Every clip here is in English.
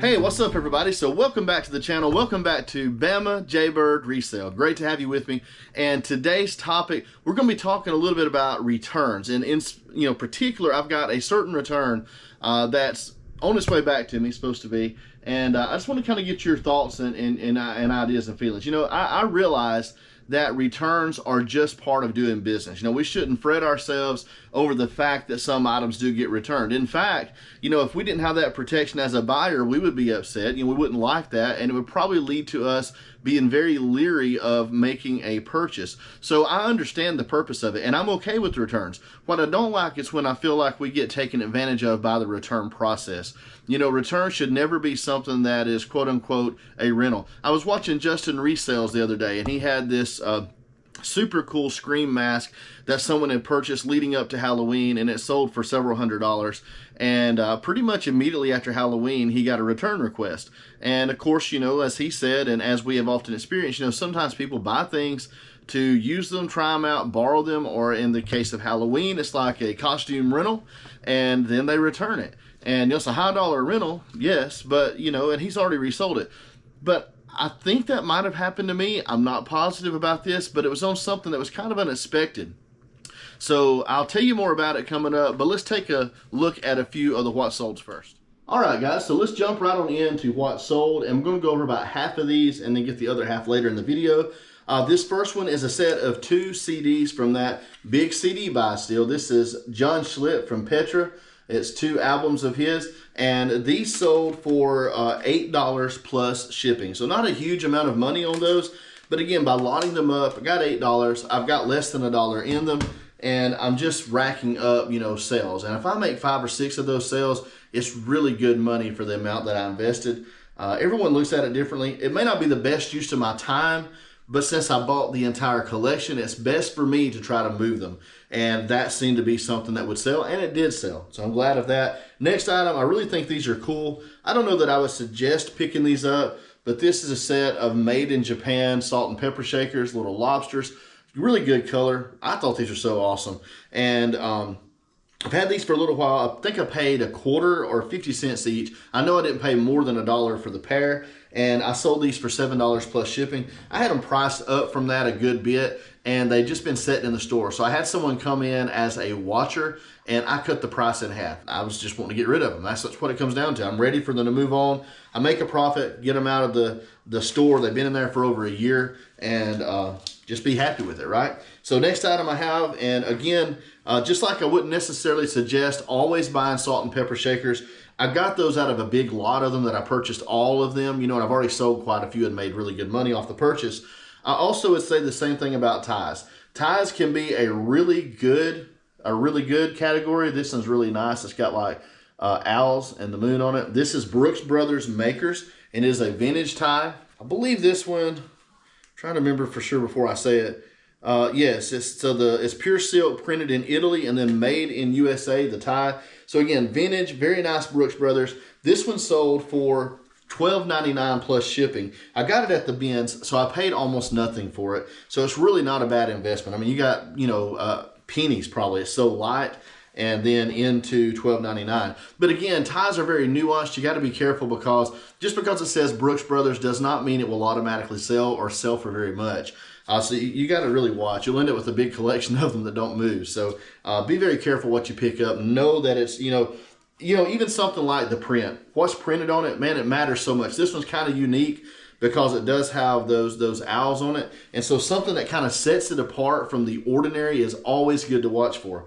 Hey, what's up everybody? So welcome back to the channel. Welcome back to Bama Jaybird Resale. Great to have you with me. And today's topic, we're going to be talking a little bit about returns. And in particular, I've got a certain return that's on its way back to me, supposed to be. And I just want to kind of get your thoughts and ideas and feelings. You know, I realize that returns are just part of doing business. You know, we shouldn't fret ourselves over the fact that some items do get returned. In fact, you know, if we didn't have that protection as a buyer, we would be upset. You know, we wouldn't like that, and it would probably lead to us being very leery of making a purchase. So I understand the purpose of it, and I'm okay with the returns. What I don't like is when I feel like we get taken advantage of by the return process. You know, returns should never be something that is quote unquote a rental. I was watching Justin Resales the other day, and he had this super cool Scream mask that someone had purchased leading up to Halloween, and it sold for several $100s. And pretty much immediately after Halloween, he got a return request. And of course, you know, as he said, and as we have often experienced, you know, sometimes people buy things to use them, try them out, borrow them, or in the case of Halloween, it's like a costume rental, and then they return it. And you know, it's a high dollar rental, yes, but you know, and he's already resold it. But I think that might have happened to me. I'm not positive about this, but it was on something that was kind of unexpected. So I'll tell you more about it coming up, but let's take a look at a few of the what solds first. All right, guys, so let's jump right on into what sold, and I'm going to go over about half of these and then get the other half later in the video. This first one is a set of 2 CDs from that big CD buy steal. This is John Schlitt from Petra. It's 2 albums of his, and these sold for $8 plus shipping. So not a huge amount of money on those, but again, by lotting them up, I got $8. I've got less than $1 in them, and I'm just racking up, you know, sales. And if I make 5 or 6 of those sales, it's really good money for the amount that I invested. Everyone looks at it differently. It may not be the best use of my time, but since I bought the entire collection, it's best for me to try to move them. And that seemed to be something that would sell, and it did sell. So I'm glad of that. Next item, I really think these are cool. I don't know that I would suggest picking these up, but this is a set of made in Japan salt and pepper shakers, little lobsters. Really good color. I thought these were so awesome. And I've had these for a little while. I think I paid a quarter or 50 cents each. I know I didn't pay more than $1 for the pair, and I sold these for $7 plus shipping. I had them priced up from that a good bit, and they'd just been sitting in the store. So I had someone come in as a watcher, and I cut the price in half. I was just wanting to get rid of them. That's what it comes down to. I'm ready for them to move on. I make a profit, get them out of the store. They've been in there for over a year, and just be happy with it, right? So next item I have, and again, just like I wouldn't necessarily suggest always buying salt and pepper shakers, I got those out of a big lot of them that I purchased all of them, you know, and I've already sold quite a few and made really good money off the purchase. I also would say the same thing about ties. Ties can be a really good category. This one's really nice. It's got like owls and the moon on it. This is Brooks Brothers Makers, and it is a vintage tie. I believe this one, I'm trying to remember for sure before I say it. Yes, it's pure silk, printed in Italy and then made in USA, the tie. So again, vintage, very nice Brooks Brothers. This one sold for $12.99 plus shipping. I got it at the bins, so I paid almost nothing for it. So it's really not a bad investment. I mean, you got, you know, pennies probably. It's so light, and then into $12.99. But again, ties are very nuanced. You got to be careful, because just because it says Brooks Brothers does not mean it will automatically sell or sell for very much. So you got to really watch. You'll end up with a big collection of them that don't move. So be very careful what you pick up. Know that it's, you know, even something like the print. What's printed on it, man, it matters so much. This one's kind of unique because it does have those owls on it. And so something that kind of sets it apart from the ordinary is always good to watch for.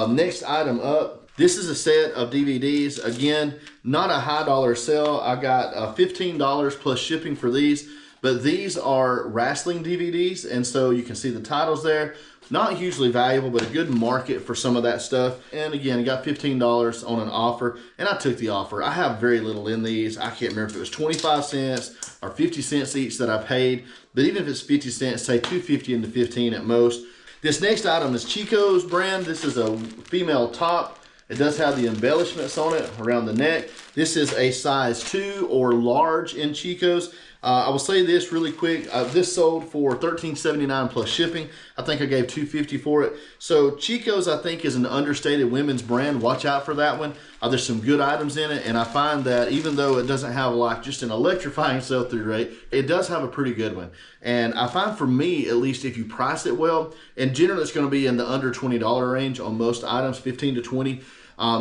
Next item up, this is a set of DVDs. Again, not a high dollar sale. I got $15 plus shipping for these. But these are wrestling DVDs, and so you can see the titles there. Not hugely valuable, but a good market for some of that stuff. And again, I got $15 on an offer, and I took the offer. I have very little in these. I can't remember if it was 25 cents or 50 cents each that I paid. But even if it's 50 cents, say $2.50 into 15 at most. This next item is Chico's brand. This is a female top. It does have the embellishments on it around the neck. This is a size 2 or large in Chico's. I will say this really quick. This sold for $13.79 plus shipping. I think I gave $2.50 for it. So Chico's, I think, is an understated women's brand. Watch out for that one. There's some good items in it, and I find that even though it doesn't have like just an electrifying sell-through rate, it does have a pretty good one. And I find for me, at least, if you price it well, and generally it's going to be in the under $20 range on most items, 15 to 20.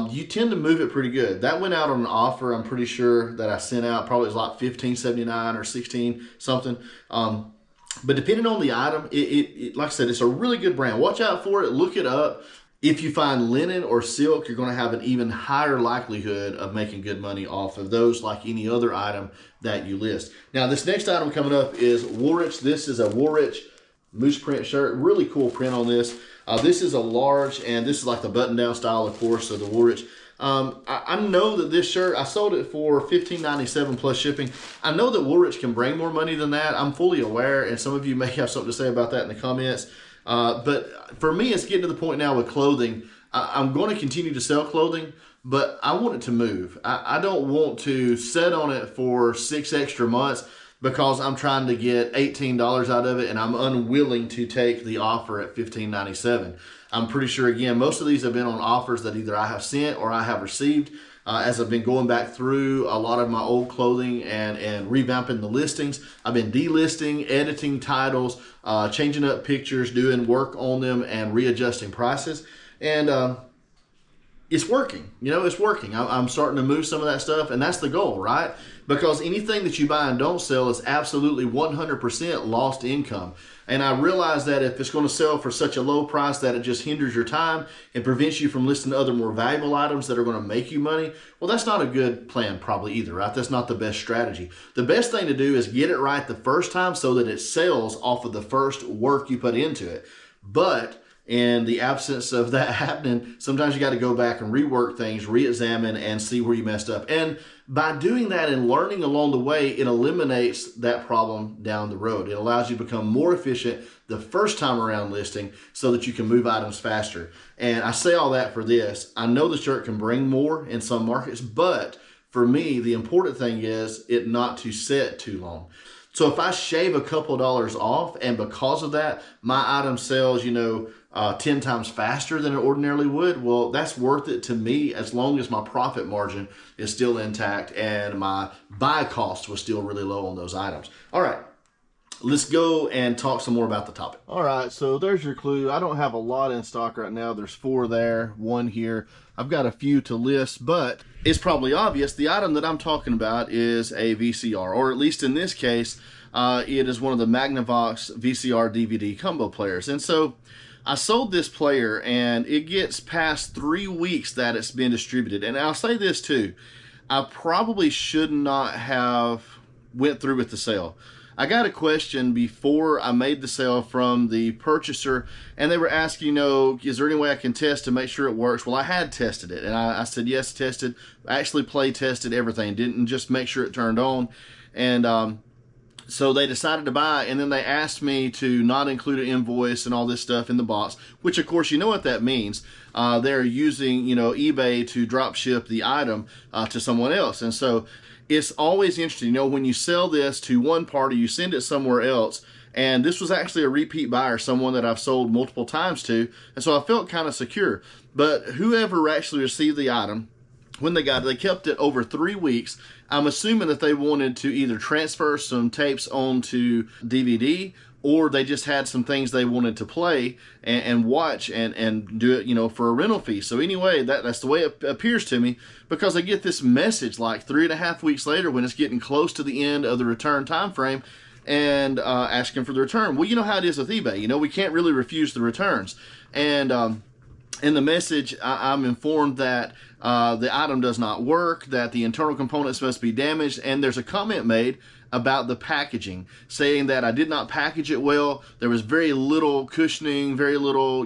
You tend to move it pretty good. That went out on an offer. I'm pretty sure that I sent out. Probably it was like $15.79 or $16 something. But depending on the item, it like I said, it's a really good brand. Watch out for it. Look it up. If you find linen or silk, you're going to have an even higher likelihood of making good money off of those, like any other item that you list. Now, this next item coming up is Woolrich. This is a Woolrich moose print shirt. Really cool print on this. This is a large, and this is like the button-down style, of course, of the Woolrich. I know that this shirt, I sold it for $15.97 plus shipping. I know that Woolrich can bring more money than that. I'm fully aware, and some of you may have something to say about that in the comments. But for me, it's getting to the point now with clothing. I'm going to continue to sell clothing, but I want it to move. I don't want to sit on it for 6 extra months because I'm trying to get $18 out of it, and I'm unwilling to take the offer at $15.97. I'm pretty sure, again, most of these have been on offers that either I have sent or I have received. As I've been going back through a lot of my old clothing and revamping the listings, I've been delisting, editing titles, changing up pictures, doing work on them, and readjusting prices. And it's working. You know, it's working. I'm starting to move some of that stuff, and that's the goal, right? Because anything that you buy and don't sell is absolutely 100% lost income. And I realize that if it's going to sell for such a low price that it just hinders your time and prevents you from listing other more valuable items that are going to make you money, well, that's not a good plan probably either, right? That's not the best strategy. The best thing to do is get it right the first time so that it sells off of the first work you put into it. But in the absence of that happening, sometimes you got to go back and rework things, re-examine, and see where you messed up. And by doing that and learning along the way, it eliminates that problem down the road. It allows you to become more efficient the first time around listing so that you can move items faster. And I say all that for this. I know the shirt can bring more in some markets, but for me, the important thing is it not to sit too long. So if I shave a couple dollars off, and because of that, my item sells, 10 times faster than it ordinarily would, well, that's worth it to me as long as my profit margin is still intact and my buy cost was still really low on those items. All right, let's go and talk some more about the topic. All right, so there's your clue. I don't have a lot in stock right now. There's 4 there, 1 here. I've got a few to list, but it's probably obvious. The item that I'm talking about is a VCR, or at least in this case, it is one of the Magnavox VCR DVD combo players. And so I sold this player, and it gets past 3 weeks that it's been distributed. And I'll say this too, I probably should not have went through with the sale. I got a question before I made the sale from the purchaser, and they were asking, is there any way I can test to make sure it works? Well, I had tested it, and I said, yes, tested. I actually play tested everything, didn't just make sure it turned on. And so they decided to buy, and then they asked me to not include an invoice and all this stuff in the box, which of course, you know what that means. They're using, eBay to drop ship the item to someone else. And so it's always interesting, when you sell this to one party, you send it somewhere else. And this was actually a repeat buyer, someone that I've sold multiple times to. And so I felt kind of secure. But whoever actually received the item, when they got it, they kept it over 3 weeks. I'm assuming that they wanted to either transfer some tapes onto DVD, or they just had some things they wanted to play and watch and do it, for a rental fee. So anyway, that's the way it appears to me, because I get this message like 3.5 weeks later when it's getting close to the end of the return time frame, and asking for the return. Well, you know how it is with eBay. We can't really refuse the returns. And in the message, I'm informed that the item does not work, that the internal components must be damaged, and there's a comment made about the packaging, saying that I did not package it well. There was very little cushioning, very little,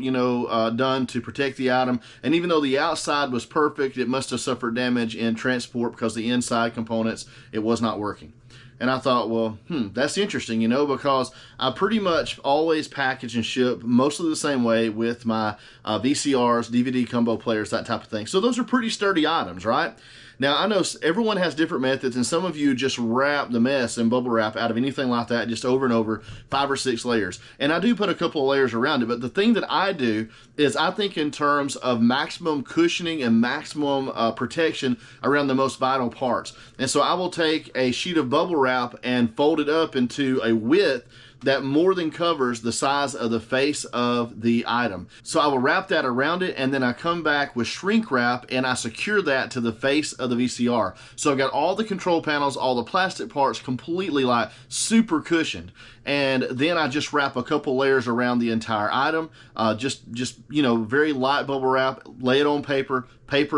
done to protect the item. And even though the outside was perfect, it must have suffered damage in transport because the inside components, it was not working. And I thought, well, that's interesting, because I pretty much always package and ship mostly the same way with my VCRs, DVD combo players, that type of thing. So those are pretty sturdy items, right? Now, I know everyone has different methods, and some of you just wrap the mess in bubble wrap out of anything like that, just over and over, 5 or 6 layers. And I do put a couple of layers around it, but the thing that I do is I think in terms of maximum cushioning and maximum protection around the most vital parts. And so I will take a sheet of bubble wrap and fold it up into a width that more than covers the size of the face of the item. So I will wrap that around it, and then I come back with shrink wrap and I secure that to the face of the VCR. So I've got all the control panels, all the plastic parts completely like super cushioned. And then I just wrap a couple layers around the entire item, just you know, very light bubble wrap, lay it on paper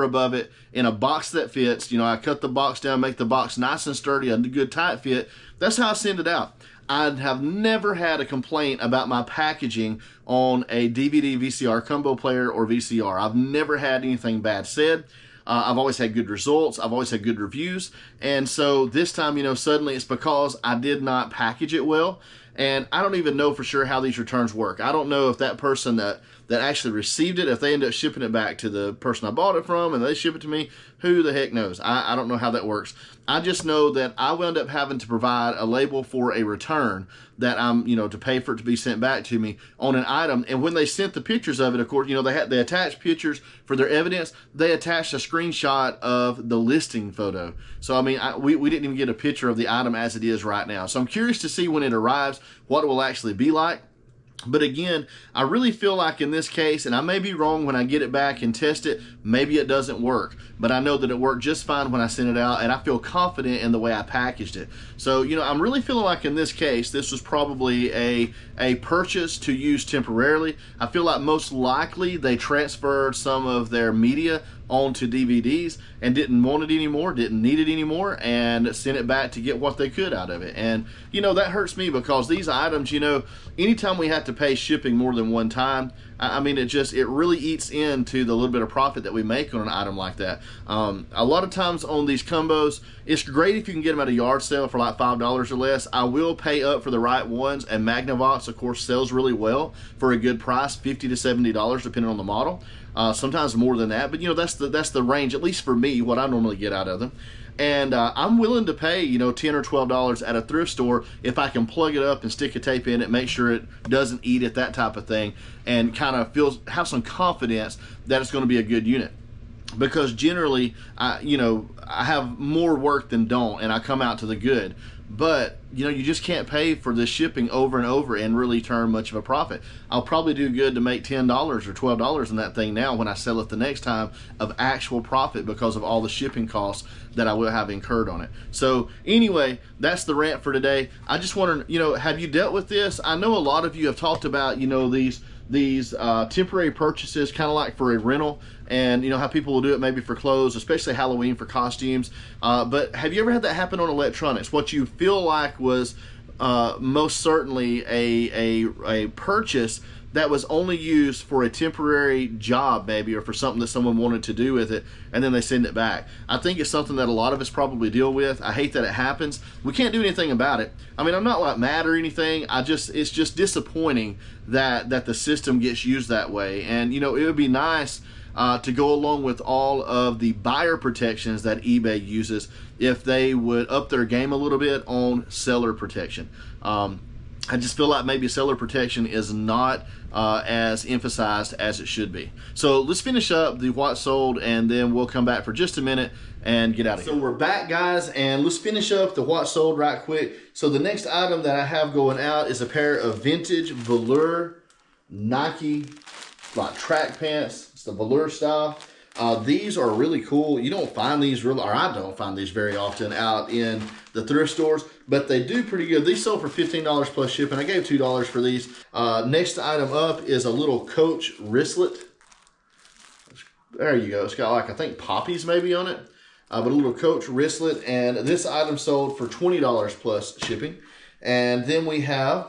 above it in a box that fits. You know, I cut the box down, make the box nice and sturdy, a good tight fit. That's how I send it out. I have never had a complaint about my packaging on a DVD, VCR, combo player, or VCR. I've never had anything bad said. I've always had good results. I've always had good reviews. And so this time, you know, suddenly it's because I did not package it well. And I don't even know for sure how these returns work. I don't know if that person that actually received it, if they end up shipping it back to the person I bought it from and they ship it to me, who the heck knows? I don't know how that works. I just know that I wound up having to provide a label for a return that I'm, you know, to pay for it to be sent back to me on an item. And when they sent the pictures of it, of course, you know, they attached pictures for their evidence. They attached a screenshot of the listing photo. So, I mean, we didn't even get a picture of the item as it is right now. So I'm curious to see when it arrives, what it will actually be like. But again, I really feel like in this case, and I may be wrong when I get it back and test it, maybe it doesn't work. But I know that it worked just fine when I sent it out, and I feel confident in the way I packaged it. So, you know, I'm really feeling like in this case, this was probably a purchase to use temporarily. I feel like most likely they transferred some of their media onto DVDs and didn't want it anymore, didn't need it anymore, and sent it back to get what they could out of it. And, you know, that hurts me because these items, you know, anytime we have to pay shipping more than one time, I mean, it really eats into the little bit of profit that we make on an item like that. A lot of times on these combos, it's great if you can get them at a yard sale for like $5 or less. I will pay up for the right ones, and Magnavox, of course, sells really well for a good price, $50 to $70 depending on the model. Sometimes more than that, but you know, that's the range, at least for me, what I normally get out of them. And I'm willing to pay, you know, $10 or $12 at a thrift store if I can plug it up and stick a tape in it, make sure it doesn't eat it, that type of thing, and kind of have some confidence that it's going to be a good unit. Because generally, you know, I have more work than don't, and I come out to the good. But, you know, you just can't pay for this shipping over and over and really turn much of a profit. I'll probably do good to make $10 or $12 in that thing now when I sell it the next time of actual profit because of all the shipping costs that I will have incurred on it. So anyway, that's the rant for today. I just want to, you know, have you dealt with this? I know a lot of you have talked about, you know, these temporary purchases, kind of like for a rental, and you know how people will do it maybe for clothes, especially Halloween for costumes. But have you ever had that happen on electronics? What you feel like was most certainly a purchase that was only used for a temporary job maybe, or for something that someone wanted to do with it, and then they send it back. I think it's something that a lot of us probably deal with. I hate that it happens. We can't do anything about it. I mean, I'm not like mad or anything. It's just disappointing that the system gets used that way. And you know, it would be nice to go along with all of the buyer protections that eBay uses if they would up their game a little bit on seller protection. I just feel like maybe seller protection is not as emphasized as it should be. So let's finish up the what sold, and then we'll come back for just a minute and get out of here. So we're back, guys, and let's finish up the what sold right quick. So the next item that I have going out is a pair of vintage velour Nike like track pants. It's the velour style. These are really cool. You don't find these or I don't find these very often out in the thrift stores, but they do pretty good. These sold for $15 plus shipping. I gave $2 for these. Next item up is a little Coach wristlet. There you go. It's got like, I think poppies maybe on it, but a little Coach wristlet. And this item sold for $20 plus shipping. And then we have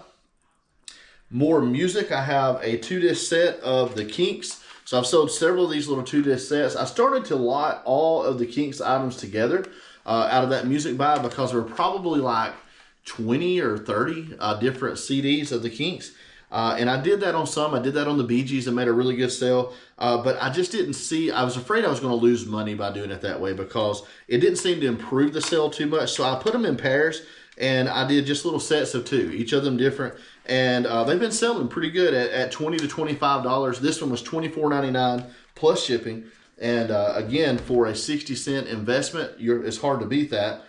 more music. I have a 2-disc set of the Kinks. So I've sold several of these little 2-disc sets. I started to lot all of the Kinks items together out of that music buy because there were probably like 20 or 30 different CDs of the Kinks. And I did that on some. I did that on the BGs and made a really good sale. But I just didn't see, I was afraid I was going to lose money by doing it that way because it didn't seem to improve the sale too much. So I put them in pairs and I did just little sets of 2, each of them different. And they've been selling pretty good at $20 to $25. This one was $24.99 plus shipping. And again, for a 60-cent investment, it's hard to beat that.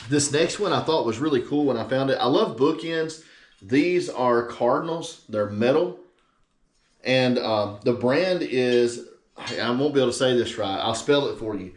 This next one I thought was really cool when I found it. I love bookends. These are Cardinals. They're metal. And the brand is, I won't be able to say this right. I'll spell it for you.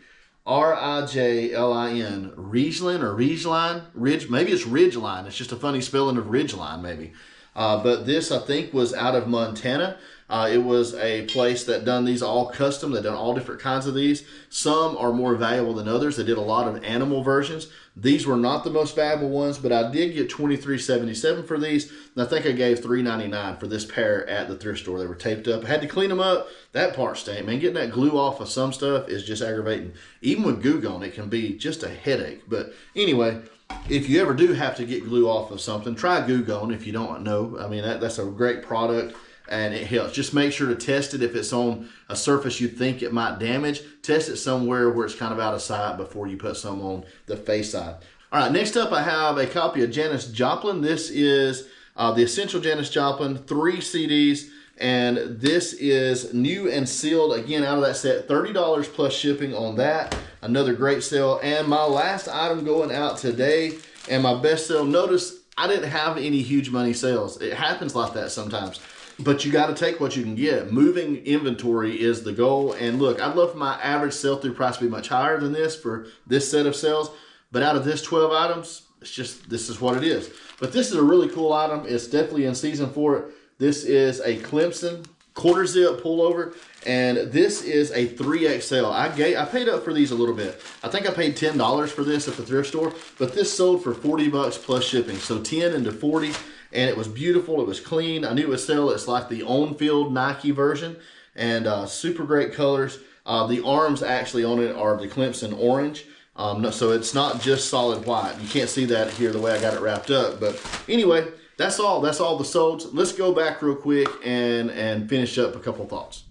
Rijlin, Ridgeline or Ridgeline, maybe it's Ridgeline. It's just a funny spelling of Ridgeline maybe. But this I think was out of Montana. It was a place that done these all custom. They've done all different kinds of these. Some are more valuable than others. They did a lot of animal versions. These were not the most valuable ones, but I did get $23.77 for these. And I think I gave $3.99 for this pair at the thrift store. They were taped up. I had to clean them up. That part stank, man. Getting that glue off of some stuff is just aggravating. Even with glue on, it can be just a headache. But anyway, if you ever do have to get glue off of something, try Goo Gone if you don't know. I mean, that's a great product and it helps. Just make sure to test it if it's on a surface you think it might damage. Test it somewhere where it's kind of out of sight before you put some on the face side. All right, next up I have a copy of Janis Joplin. This is the Essential Janis Joplin, 3 CDs. And this is new and sealed, again, out of that set, $30 plus shipping on that. Another great sale. And my last item going out today and my best sale. Notice I didn't have any huge money sales. It happens like that sometimes. But you got to take what you can get. Moving inventory is the goal. And look, I'd love for my average sell-through price to be much higher than this for this set of sales. But out of this 12 items, it's just, this is what it is. But this is a really cool item. It's definitely in season for it. This is a Clemson quarter zip pullover, and this is a 3XL. I paid up for these a little bit. I think I paid $10 for this at the thrift store, but this sold for $40 plus shipping. So 10 into 40, and it was beautiful. It was clean. I knew it would sell. It's like the on-field Nike version, and super great colors. The arms actually on it are the Clemson orange. So it's not just solid white. You can't see that here the way I got it wrapped up. But anyway, that's all the solds. Let's go back real quick and finish up a couple thoughts.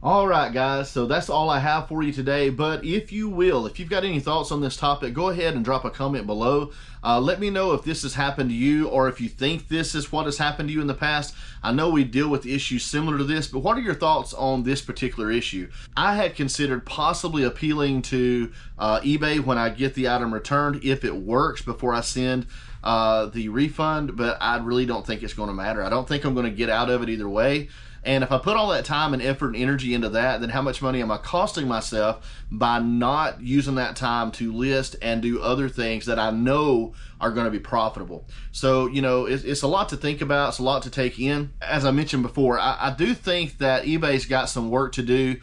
All right, guys, so that's all I have for you today. But if you've got any thoughts on this topic, go ahead and drop a comment below. Let me know if this has happened to you or if you think this is what has happened to you in the past. I know we deal with issues similar to this, but what are your thoughts on this particular issue? I had considered possibly appealing to eBay when I get the item returned if it works before I send the refund, but I really don't think it's going to matter. I don't think I'm going to get out of it either way. And if I put all that time and effort and energy into that, then how much money am I costing myself by not using that time to list and do other things that I know are going to be profitable? So, you know, it's a lot to think about. It's a lot to take in. As I mentioned before, I do think that eBay's got some work to do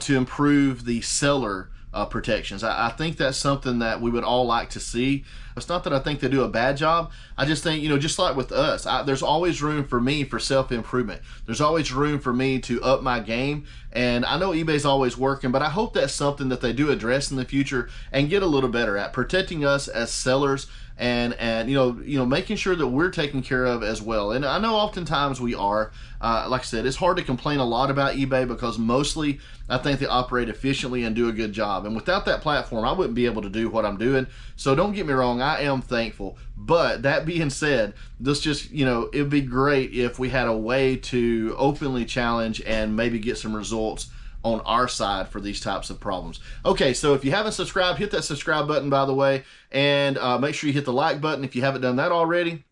to improve the seller protections. I think that's something that we would all like to see. It's not that I think they do a bad job. I just think, you know, just like with us, there's always room for me for self-improvement. There's always room for me to up my game. And I know eBay's always working, but I hope that's something that they do address in the future and get a little better at protecting us as sellers and you know making sure that we're taken care of as well. And I know oftentimes we are. Like I said, it's hard to complain a lot about eBay because mostly I think they operate efficiently and do a good job. And without that platform, I wouldn't be able to do what I'm doing. So don't get me wrong, I am thankful. But that being said, this just, you know, it'd be great if we had a way to openly challenge and maybe get some results on our side for these types of problems. Okay, so if you haven't subscribed, hit that subscribe button, by the way, and make sure you hit the like button if you haven't done that already.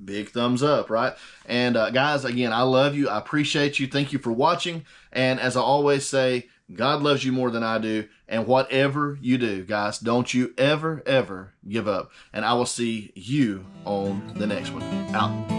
Big thumbs up, right? And guys, again, I love you. I appreciate you. Thank you for watching. And as I always say, God loves you more than I do. And whatever you do, guys, don't you ever, ever give up. And I will see you on the next one. Out.